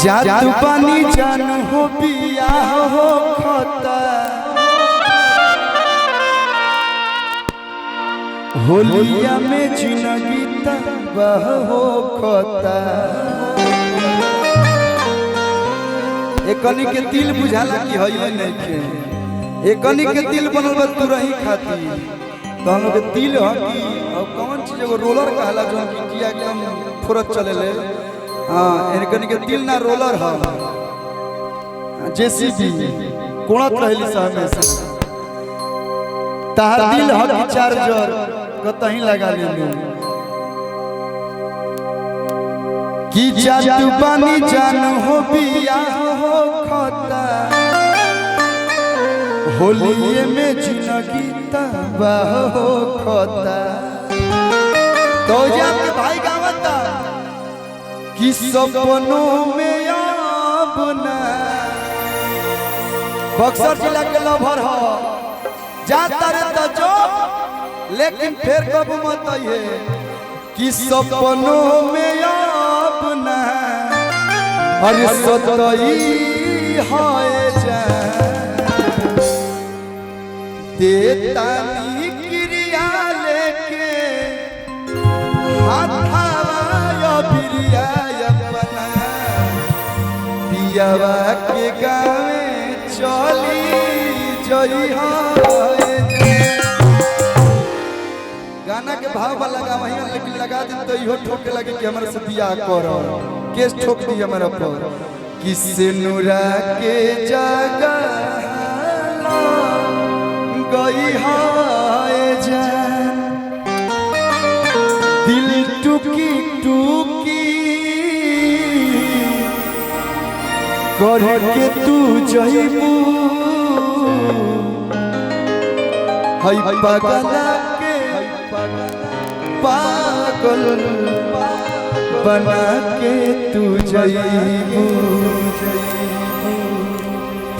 जादू पानी जान हो पिया हो खता होलिया में जिंदगी तबाह हो खता। एकनी के दिल बुझाला कि हइले नहीं के एकनी के दिल बनल बा तू रही खाती तो हम लोग के दिल ह कि और कौन चीज एगो रोलर कहला जो कि किया एकदम फुरत चले ले। हां एकनी के दिल ना रोलर ह जेसीबी कोणत रहली साहब में से तार दिल ह कि चार्जर कतही लगा ले कि जादू पानी जान हो बिया हो खता होलिये में जिंदगी तबाह हो खता। तो जाके भाई गावता कि सपनों में अब ना बक्सर जिला के लभर हो जाता रे तो जो लेकिन फिर कब मत आइए कि सपनों में अब ना अरे सतई होए जा देतानी क्रिया लेके हाथावा बिरिया अपना पियावा के गावे चली जई होए गाना के भाव वाला लगा वही लेकिन लगा दी तो इहो ठोके लगे कि हमरा से बियाह करो केस ठोक दी हमरा पर किसे नूरा के जगह गई हाय जान दिल टुकी टुकी करके तू जइबू हई पगला पागल बना के तू जइबू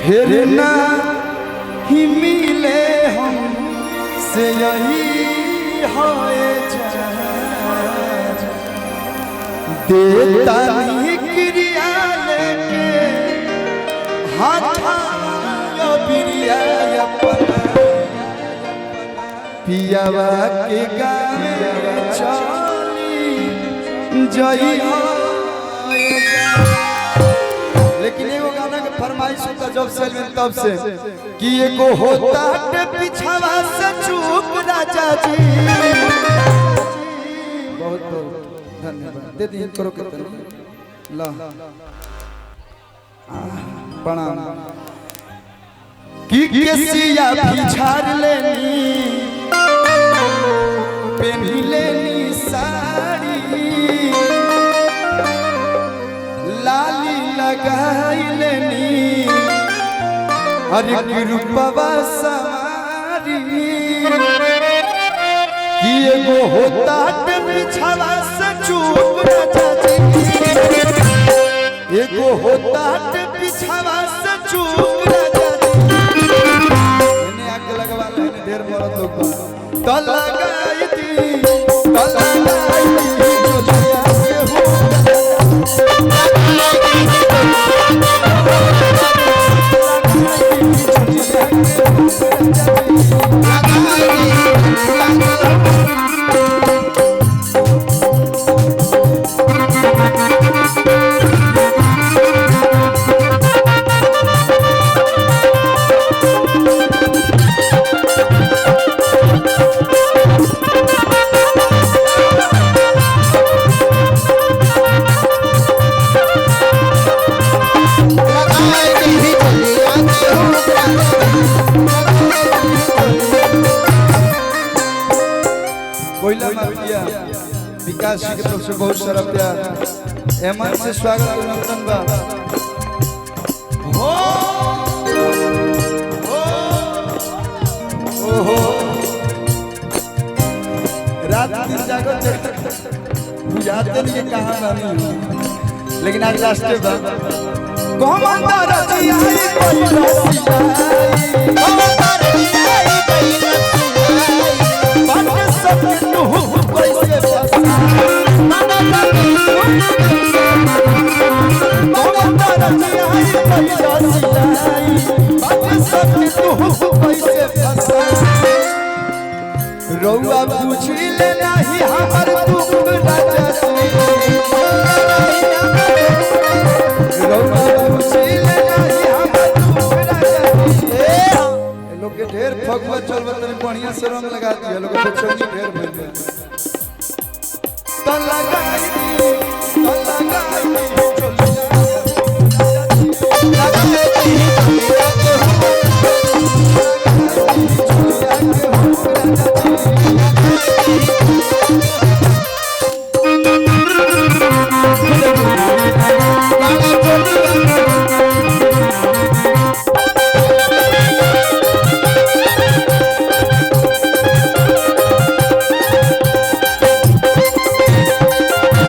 फिर ना ही मिले हम से यही होए जा देता ही क्रिया लेके हाथा बिरिया अपना पियावा के गावे चली जई हो। लेकिन एगो गाना के फरमाइश होता जब से तब से कि एगो होता के पिछावा से चूक राजा जी बहुत बहुत धन्यवाद दे दी करो के ला प्रणाम कि केसिया बिछार लेनी पेनी लेनी साड़ी लाली लगाई लेनी अरे कृपवा सवारी कि एगो होता के बिछावा से चूक राजा जी एगो होता के बिछावा से चूक राजा जी इन्हें आग लगवा ले ढेर मरद लोग तो लगाई दी तो लगाई दी जो लिया से हो विकास जी की तरफ से बहुत सारा प्यार एमन से स्वागत अभिनंदन बा हो ओहो रात दिन जागो बुझाते नहीं कहां बानी लेकिन आज लास्ट बा कोमंदा रजिया कोई रसिया कोमंदा रजिया कोई रसिया बात सब तू कोई से दिया लोग बेचैनी ढेर